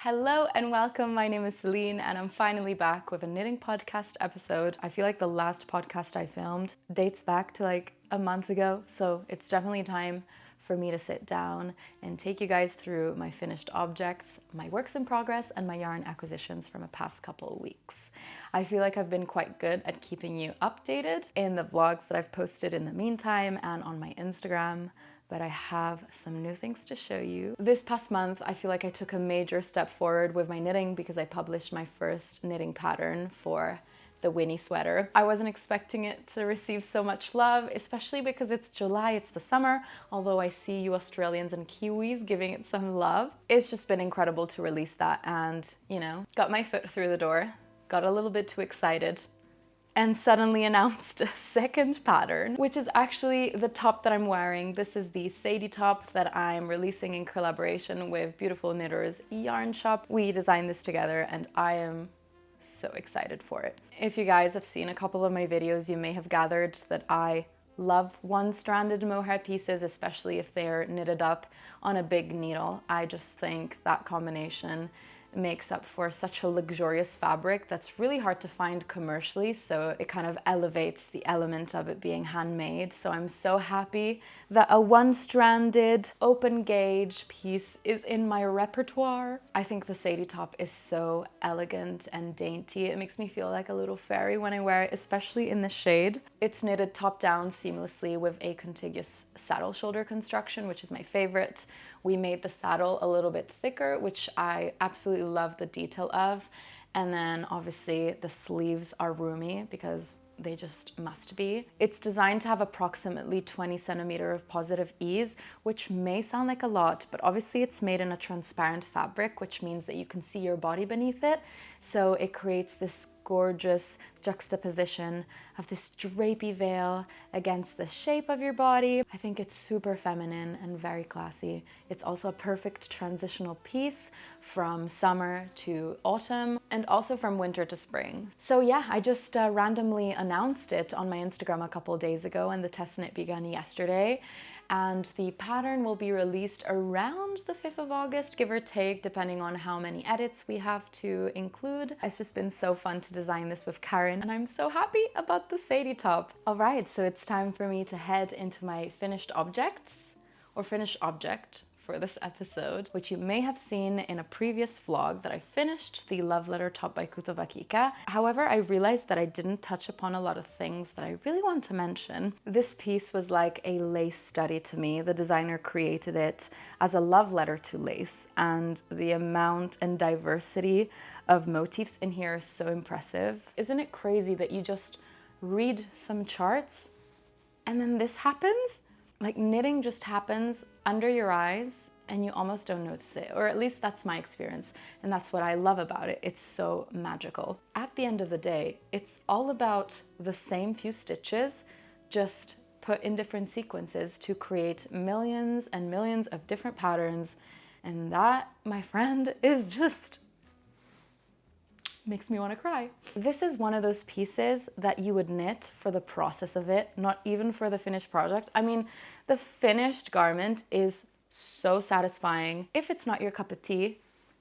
Hello and welcome. My name is Celine and I'm finally back with a knitting podcast episode. I feel like the last podcast I filmed dates back to like a month ago, so it's definitely time for me to sit down and take you guys through my finished objects, my works in progress, and my yarn acquisitions from the past couple of weeks. I feel like I've been quite good at keeping you updated in the vlogs that I've posted in the meantime and on my Instagram, but I have some new things to show you. This past month, I feel like I took a major step forward with my knitting because I published my first knitting pattern for the Winnie sweater. I wasn't expecting it to receive so much love, especially because it's July, it's the summer, although I see you Australians and Kiwis giving it some love. It's just been incredible to release that and, got my foot through the door, got a little bit too excited, and suddenly announced a second pattern, which is actually the top that I'm wearing. This is the Sadie top that I'm releasing in collaboration with Beautiful Knitters Yarn Shop. We designed this together and I am so excited for it. If you guys have seen a couple of my videos, you may have gathered that I love one-stranded mohair pieces, especially if they're knitted up on a big needle. I just think that combination makes up for such a luxurious fabric that's really hard to find commercially, so it kind of elevates the element of it being handmade. So I'm so happy that a one-stranded open gauge piece is in my repertoire. I think the Sadie top is so elegant and dainty. It makes me feel like a little fairy when I wear it, especially in the shade. It's knitted top down seamlessly with a contiguous saddle shoulder construction, which is my favorite. We made the saddle a little bit thicker, which I absolutely love the detail of. And then obviously the sleeves are roomy because they just must be. It's designed to have approximately 20 centimeters of positive ease, which may sound like a lot, but obviously it's made in a transparent fabric, which means that you can see your body beneath it. So it creates this gorgeous juxtaposition of this drapey veil against the shape of your body. I think it's super feminine and very classy. It's also a perfect transitional piece from summer to autumn and also from winter to spring. So yeah, I just randomly announced it on my Instagram a couple days ago and the test knit began yesterday. And the pattern will be released around the 5th of August, give or take, depending on how many edits we have to include. It's just been so fun to design this with Karen, and I'm so happy about the Sadie top. All right, so it's time for me to head into my finished objects, or finished object, for this episode, which you may have seen in a previous vlog that I finished, the Love Letter top by Cutest. However, I realized that I didn't touch upon a lot of things that I really want to mention. This piece was like a lace study to me. The designer created it as a love letter to lace, and the amount and diversity of motifs in here is so impressive. Isn't it crazy that you just read some charts and then this happens? Like knitting just happens under your eyes and you almost don't notice it, or at least that's my experience, and that's what I love about it. It's so magical. At the end of the day, it's all about the same few stitches, just put in different sequences to create millions and millions of different patterns, and that, my friend, is just makes me want to cry. This is one of those pieces that you would knit for the process of it, not even for the finished project. I mean, the finished garment is so satisfying. If it's not your cup of tea,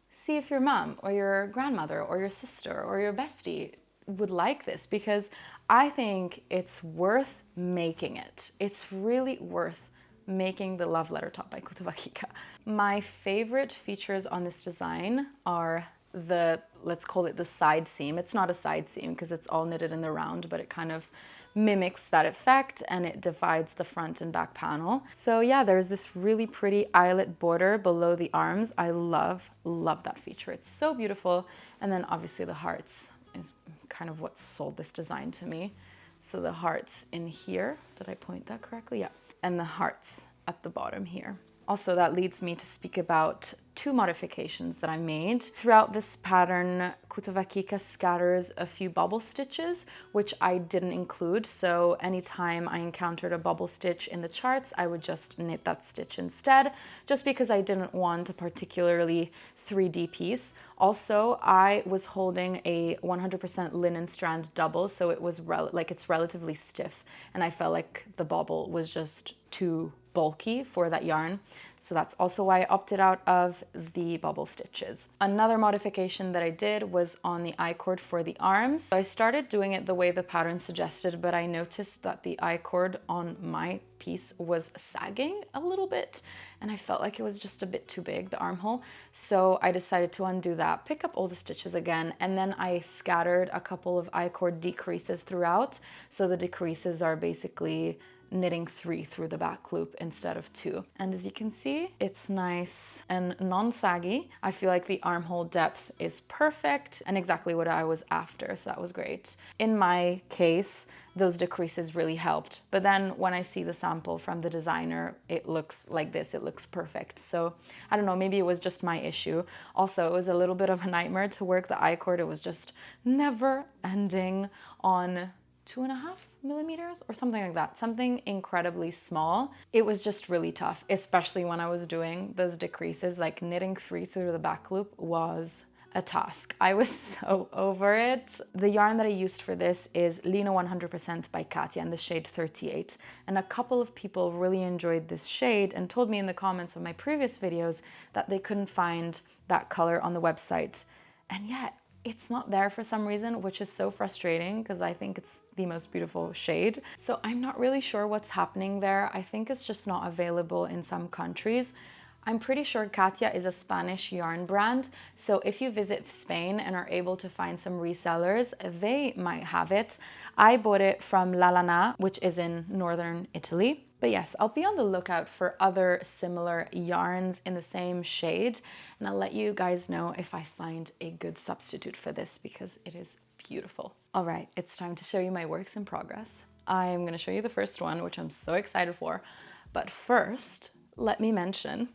see if your mom or your grandmother or your sister or your bestie would like this, because I think it's worth making it. It's really worth making the Love Letter top by Cutest. My favorite features on this design are let's call it the side seam. It's not a side seam because it's all knitted in the round, but it kind of mimics that effect and it divides the front and back panel. So yeah, there's this really pretty eyelet border below the arms. I love that feature. It's so beautiful. And then obviously the hearts is kind of what sold this design to me. So the hearts in here, did I point that correctly? Yeah. And the hearts at the bottom here. Also, that leads me to speak about two modifications that I made. Throughout this pattern, Cutest scatters a few bubble stitches, which I didn't include. So anytime I encountered a bubble stitch in the charts, I would just knit that stitch instead, just because I didn't want a particularly 3D piece. Also, I was holding a 100% linen strand double, so it was it's relatively stiff, and I felt like the bobble was just too bulky for that yarn. So that's also why I opted out of the bubble stitches. Another modification that I did was on the I-cord for the arms. So I started doing it the way the pattern suggested, but I noticed that the I-cord on my piece was sagging a little bit, and I felt like it was just a bit too big, the armhole. So I decided to undo that, pick up all the stitches again, and then I scattered a couple of I-cord decreases throughout. So the decreases are basically knitting 3 through the back loop instead of 2. And as you can see, it's nice and non-saggy. I feel like the armhole depth is perfect and exactly what I was after, so that was great. In my case, those decreases really helped. But then when I see the sample from the designer, it looks like this, it looks perfect. So I don't know, maybe it was just my issue. Also, it was a little bit of a nightmare to work the I-cord. It was just never ending on 2.5 millimeters or something like that, something incredibly small. It was just really tough, especially when I was doing those decreases. Like knitting 3 through the back loop was a task. I was so over it. The yarn that I used for this is Lino 100% by Katia in the shade 38. And a couple of people really enjoyed this shade and told me in the comments of my previous videos that they couldn't find that color on the website. And yet, it's not there for some reason, which is so frustrating because I think it's the most beautiful shade. So I'm not really sure what's happening there. I think it's just not available in some countries. I'm pretty sure Katia is a Spanish yarn brand. So if you visit Spain and are able to find some resellers, they might have it. I bought it from La Lana, which is in northern Italy. But yes, I'll be on the lookout for other similar yarns in the same shade, and I'll let you guys know if I find a good substitute for this because it is beautiful. All right, it's time to show you my works in progress. I'm gonna show you the first one, which I'm so excited for. But first, let me mention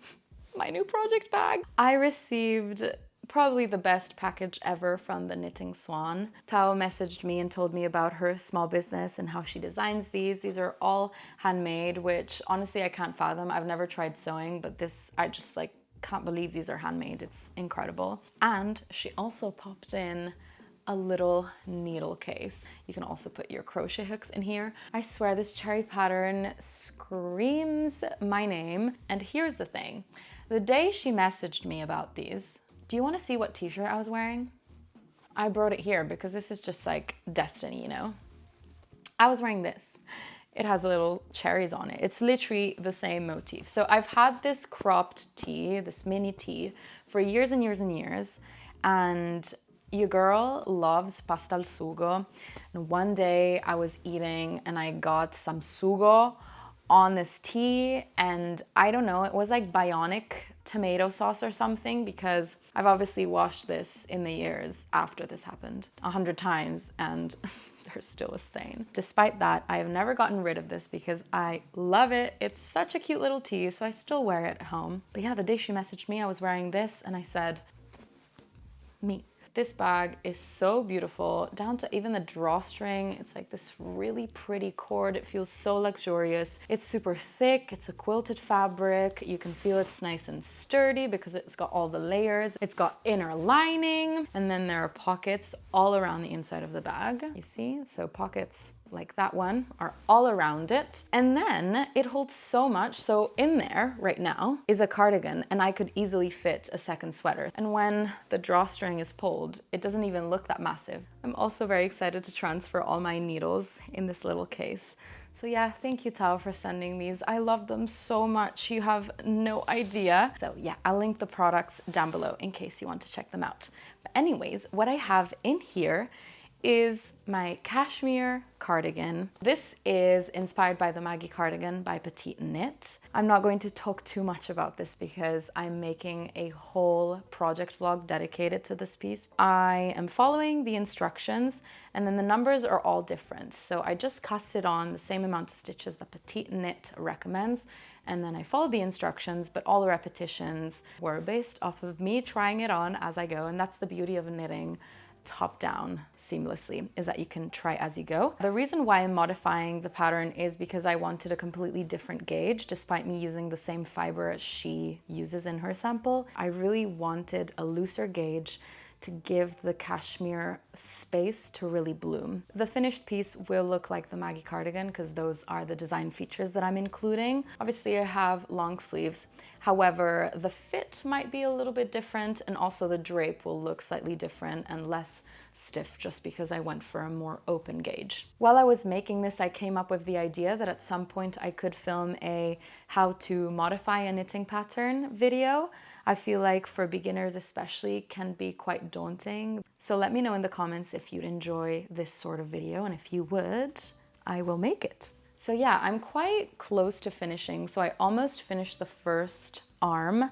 my new project bag. I received probably the best package ever from the Knitting Swan. Tao messaged me and told me about her small business and how she designs these. These are all handmade, which honestly I can't fathom. I've never tried sewing, but this, I just like can't believe these are handmade. It's incredible. And she also popped in a little needle case. You can also put your crochet hooks in here. I swear this cherry pattern screams my name. And here's the thing. The day she messaged me about these, do you want to see what t-shirt I was wearing? I brought it here because this is just like destiny, you know? I was wearing this. It has little cherries on it. It's literally the same motif. So I've had this cropped tee, this mini tee, for years and years and years. And your girl loves pasta al sugo. And one day I was eating and I got some sugo on this tea, and I don't know, it was like bionic tomato sauce or something, because I've obviously washed this in the years after this happened 100 times and there's still a stain. Despite that, I have never gotten rid of this because I love it. It's such a cute little tee, so I still wear it at home. But yeah, the day she messaged me, I was wearing this and I said, me. This bag is so beautiful, down to even the drawstring. It's like this really pretty cord. It feels so luxurious. It's super thick. It's a quilted fabric. You can feel it's nice and sturdy because it's got all the layers. It's got inner lining, and then there are pockets all around the inside of the bag. You see? So pockets like that one are all around it. And then it holds so much. So in there right now is a cardigan, and I could easily fit a second sweater. And when the drawstring is pulled, it doesn't even look that massive. I'm also very excited to transfer all my needles in this little case. So yeah, thank you Tao for sending these. I love them so much. You have no idea. So yeah, I'll link the products down below in case you want to check them out. But anyways, what I have in here is my cashmere cardigan. This is inspired by the Maggie cardigan by Petite Knit. I'm not going to talk too much about this because I'm making a whole project vlog dedicated to this piece. I am following the instructions, and then the numbers are all different. So I just cast it on the same amount of stitches that Petite Knit recommends, and then I followed the instructions, but all the repetitions were based off of me trying it on as I go, and that's the beauty of knitting top down seamlessly, is that you can try as you go. The reason why I'm modifying the pattern is because I wanted a completely different gauge, despite me using the same fiber as she uses in her sample. I really wanted a looser gauge to give the cashmere space to really bloom. The finished piece will look like the Maggie cardigan because those are the design features that I'm including. Obviously I have long sleeves. However, the fit might be a little bit different, and also the drape will look slightly different and less stiff just because I went for a more open gauge. While I was making this, I came up with the idea that at some point I could film a how to modify a knitting pattern video. I feel like for beginners especially can be quite daunting. So let me know in the comments if you'd enjoy this sort of video, and if you would, I will make it. So yeah, I'm quite close to finishing. So I almost finished the first arm.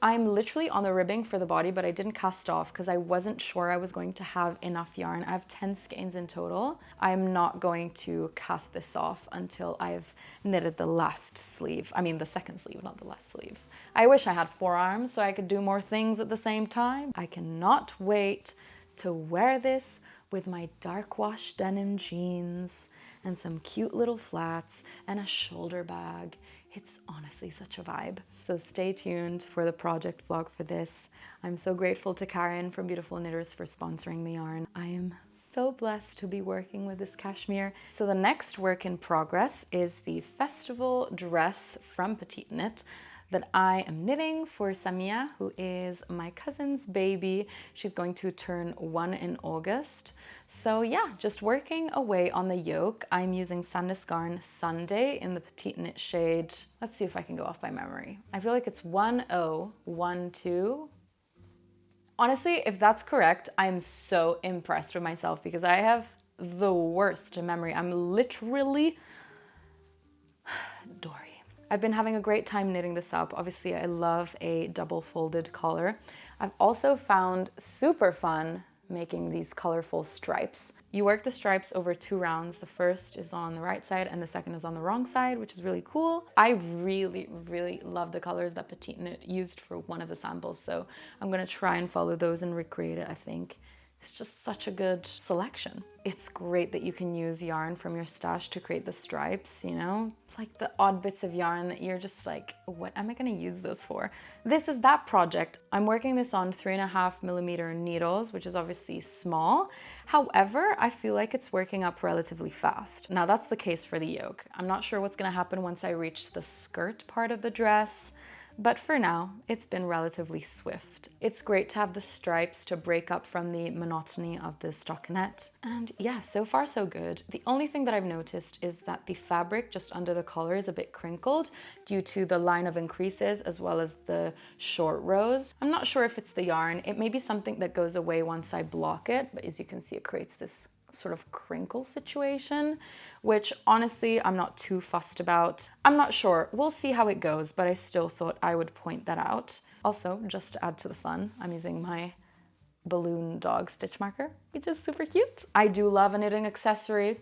I'm literally on the ribbing for the body, but I didn't cast off because I wasn't sure I was going to have enough yarn. I have 10 skeins in total. I'm not going to cast this off until I've knitted the last sleeve. I mean, the second sleeve, not the last sleeve. I wish I had 4 arms so I could do more things at the same time. I cannot wait to wear this with my dark wash denim jeans and some cute little flats and a shoulder bag. It's honestly such a vibe. So stay tuned for the project vlog for this. I'm so grateful to Karen from Beautiful Knitters for sponsoring the yarn. I am so blessed to be working with this cashmere. So the next work in progress is the festival dress from Petite Knit that I am knitting for Samia, who is my cousin's baby. She's going to turn 1 in August. So yeah, just working away on the yoke. I'm using Sandnes Sunday in the Petite Knit shade. Let's see if I can go off by memory. I feel like it's 1012. Honestly, if that's correct, I'm so impressed with myself because I have the worst memory. I'm literally Dory. I've been having a great time knitting this up. Obviously, I love a double folded collar. I've also found super fun making these colorful stripes. You work the stripes over 2 rounds. The first is on the right side and the second is on the wrong side, which is really cool. I really, really love the colors that Petite Knit used for one of the samples, so I'm gonna try and follow those and recreate it, I think. It's just such a good selection. It's great that you can use yarn from your stash to create the stripes, you know? Like the odd bits of yarn that you're just like, what am I gonna use those for? This is that project. I'm working this on 3.5mm needles, which is obviously small. However, I feel like it's working up relatively fast. Now that's the case for the yoke. I'm not sure what's gonna happen once I reach the skirt part of the dress, but for now, it's been relatively swift. It's great to have the stripes to break up from the monotony of the stockinette. And yeah, so far so good. The only thing that I've noticed is that the fabric just under the collar is a bit crinkled due to the line of increases as well as the short rows. I'm not sure if it's the yarn. It may be something that goes away once I block it, but as you can see, it creates this sort of crinkle situation, which honestly, I'm not too fussed about. I'm not sure. We'll see how it goes, but I still thought I would point that out. Also, just to add to the fun, I'm using my balloon dog stitch marker, which is super cute. I do love a knitting accessory.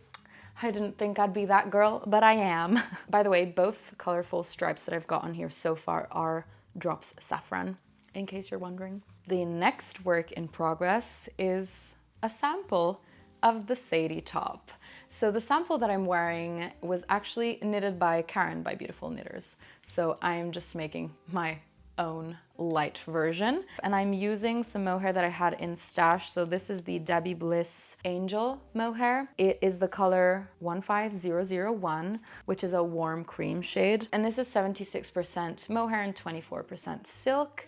I didn't think I'd be that girl, but I am. By the way, both colorful stripes that I've got on here so far are Drops Saffron, in case you're wondering. The next work in progress is a sample of the Sadie top. So the sample that I'm wearing was actually knitted by Karen by Beautiful Knitters. So I'm just making my own light version. And I'm using some mohair that I had in stash. So this is the Debbie Bliss Angel mohair. It is the color 15001, which is a warm cream shade. And this is 76% mohair and 24% silk.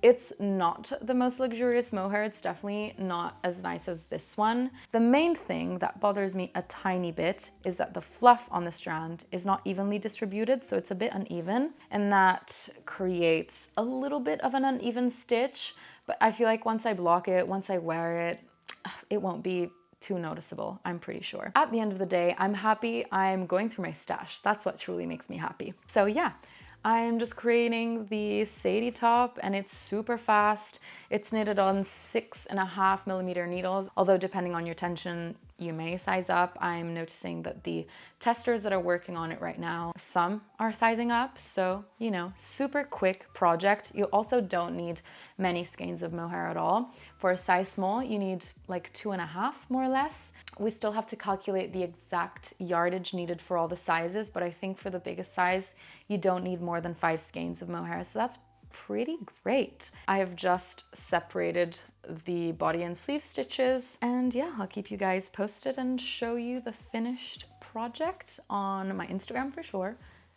It's not the most luxurious mohair. It's definitely not as nice as this one. The main thing that bothers me a tiny bit is that the fluff on the strand is not evenly distributed, so it's a bit uneven, and that creates a little bit of an uneven stitch. But I feel like once I block it, once I wear it, it won't be too noticeable, I'm pretty sure. At the end of the day, I'm happy I'm going through my stash. That's what truly makes me happy. So yeah, I'm just creating the Sadie top and it's super fast. It's knitted on 6.5mm needles, although depending on your tension, you may size up. I'm noticing that the testers that are working on it right now, some are sizing up. So, you know, super quick project. You also don't need many skeins of mohair at all. For a size small, you need like 2.5 more or less. We still have to calculate the exact yardage needed for all the sizes, but I think for the biggest size, you don't need more than 5 skeins of mohair. So that's pretty great. I have just separated the body and sleeve stitches, and yeah, I'll keep you guys posted and show you the finished project on my Instagram for sure,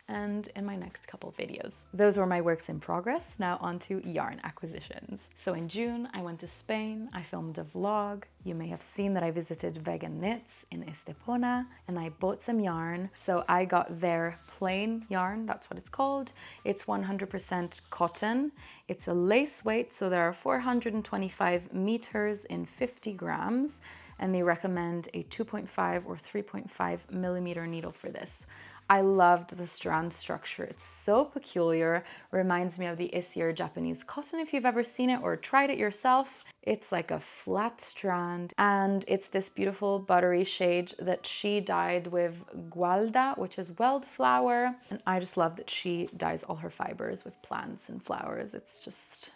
and in my next couple videos. Those were my works in progress. Now on to yarn acquisitions. So in June, I went to Spain. I filmed a vlog. You may have seen that I visited Vegan Knits in Estepona, and I bought some yarn. So I got their plain yarn, that's what it's called. It's 100% cotton. It's a lace weight, so there are 425 meters in 50 grams, and they recommend a 2.5 or 3.5 millimeter needle for this. I loved the strand structure. It's so peculiar. Reminds me of the Issey Japanese cotton if you've ever seen it or tried it yourself. It's like a flat strand, and it's this beautiful buttery shade that she dyed with gualda, which is wildflower. And I just love that she dyes all her fibers with plants and flowers. It's just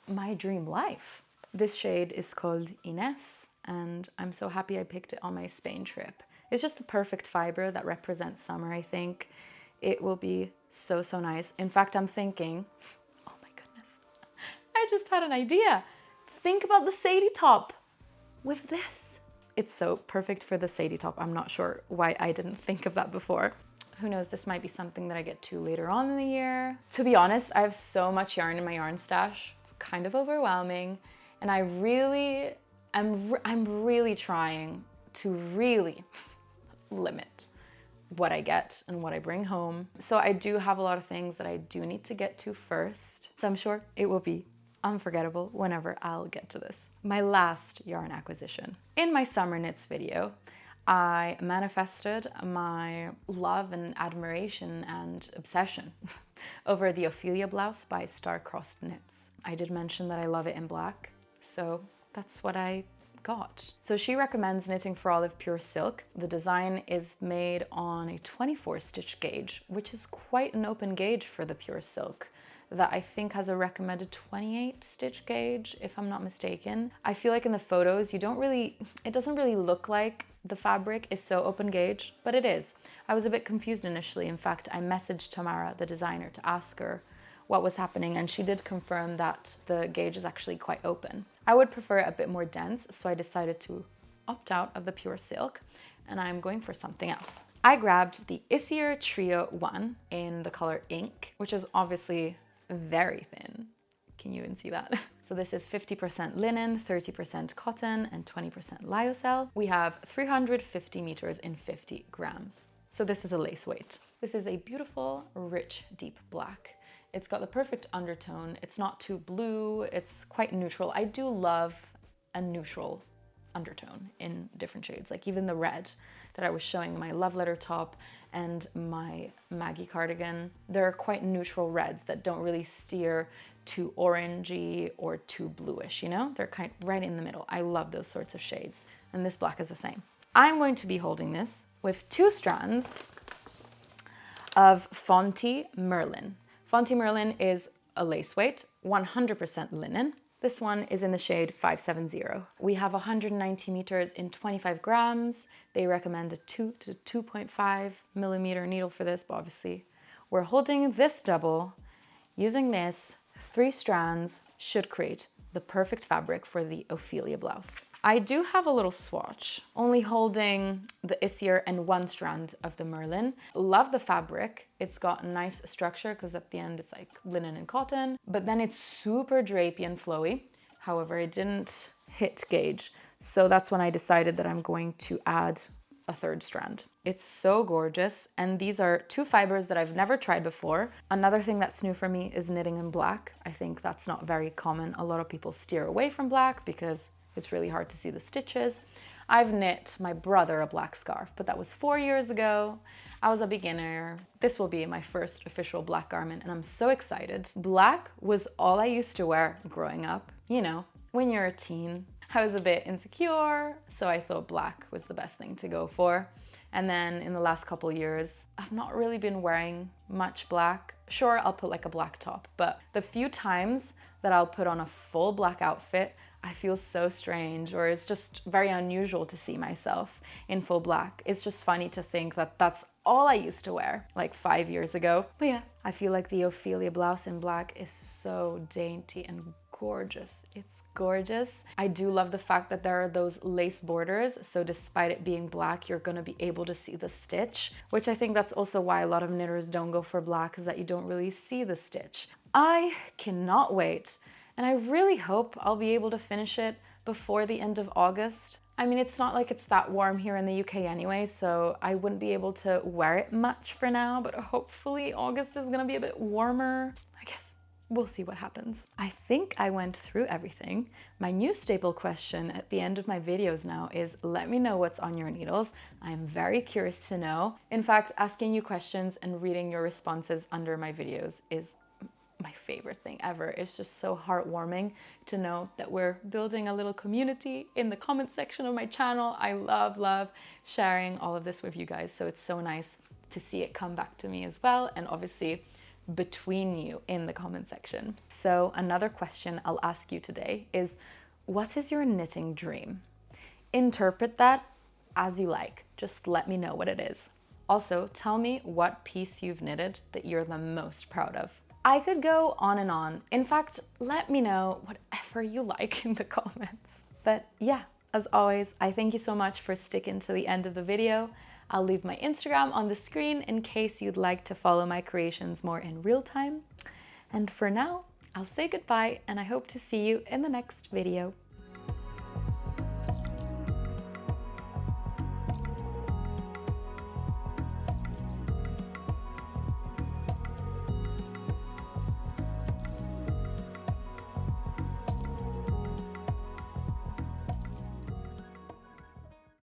my dream life. This shade is called Ines, and I'm so happy I picked it on my Spain trip. It's just the perfect fiber that represents summer, I think. It will be so, so nice. In fact, I'm thinking, oh my goodness, I just had an idea. Think about the Sadie top with this. It's so perfect for the Sadie top. I'm not sure why I didn't think of that before. Who knows, this might be something that I get to later on in the year. To be honest, I have so much yarn in my yarn stash. It's kind of overwhelming. And I'm really trying to limit what I get and what I bring home. So I do have a lot of things that I do need to get to first. So I'm sure it will be unforgettable whenever I'll get to this. My last yarn acquisition. In my summer knits video, I manifested my love and admiration and obsession over the Ophelia blouse by Star-Crossed Knits. I did mention that I love it in black, so that's what I got. So she recommends knitting for olive pure silk. The design is made on a 24 stitch gauge, which is quite an open gauge for the pure silk that I think has a recommended 28 stitch gauge, if I'm not mistaken. I feel like in the photos, it doesn't really look like the fabric is so open gauge, but it is. I was a bit confused initially. In fact, I messaged Tamara, the designer, to ask her what was happening, and she did confirm that the gauge is actually quite open. I would prefer it a bit more dense, so I decided to opt out of the pure silk, and I'm going for something else. I grabbed the Issey Trio 1 in the color Ink, which is obviously very thin. Can you even see that? So this is 50% linen, 30% cotton, and 20% lyocell. We have 350 meters in 50 grams. So this is a lace weight. This is a beautiful, rich, deep black. It's got the perfect undertone. It's not too blue. It's quite neutral. I do love a neutral undertone in different shades, like even the red that I was showing in my love letter top and my Maggie cardigan. They're quite neutral reds that don't really steer too orangey or too bluish, you know? They're kind of right in the middle. I love those sorts of shades, and this black is the same. I'm going to be holding this with 2 strands of Fonty Merlin. Fonty Merlin is a lace weight, 100% linen. This one is in the shade 570. We have 190 meters in 25 grams. They recommend a 2 to 2.5 millimeter needle for this, but obviously we're holding this double. Using this, 3 strands should create the perfect fabric for the Ophelia blouse. I do have a little swatch, only holding the Issey and 1 strand of the Merlin. Love the fabric. It's got a nice structure because at the end it's like linen and cotton, but then it's super drapey and flowy. However, it didn't hit gauge. So that's when I decided that I'm going to add a 3rd strand. It's so gorgeous. And these are 2 fibers that I've never tried before. Another thing that's new for me is knitting in black. I think that's not very common. A lot of people steer away from black because it's really hard to see the stitches. I've knit my brother a black scarf, but that was 4 years ago. I was a beginner. This will be my first official black garment, and I'm so excited. Black was all I used to wear growing up. You know, when you're a teen, I was a bit insecure, so I thought black was the best thing to go for. And then in the last couple years, I've not really been wearing much black. Sure, I'll put like a black top, but the few times that I'll put on a full black outfit, I feel so strange, or it's just very unusual to see myself in full black. It's just funny to think that that's all I used to wear like 5 years ago. But yeah, I feel like the Ophelia blouse in black is so dainty and gorgeous. It's gorgeous. I do love the fact that there are those lace borders, so despite it being black, you're gonna be able to see the stitch, which I think that's also why a lot of knitters don't go for black, is that you don't really see the stitch. I cannot wait, and I really hope I'll be able to finish it before the end of August. I mean, it's not like it's that warm here in the UK anyway, so I wouldn't be able to wear it much for now, but hopefully August is gonna be a bit warmer. I guess we'll see what happens. I think I went through everything. My new staple question at the end of my videos now is, let me know what's on your needles. I am very curious to know. In fact, asking you questions and reading your responses under my videos is my favorite thing ever. It's just so heartwarming to know that we're building a little community in the comment section of my channel. I love sharing all of this with you guys, so it's so nice to see it come back to me as well, and obviously between you in the comment section. So another question I'll ask you today is, what is your knitting dream? Interpret that as you like. Just let me know what it is. Also, tell me what piece you've knitted that you're the most proud of. I could go on and on. In fact, let me know whatever you like in the comments. But yeah, as always, I thank you so much for sticking to the end of the video. I'll leave my Instagram on the screen in case you'd like to follow my creations more in real time. And for now, I'll say goodbye, and I hope to see you in the next video.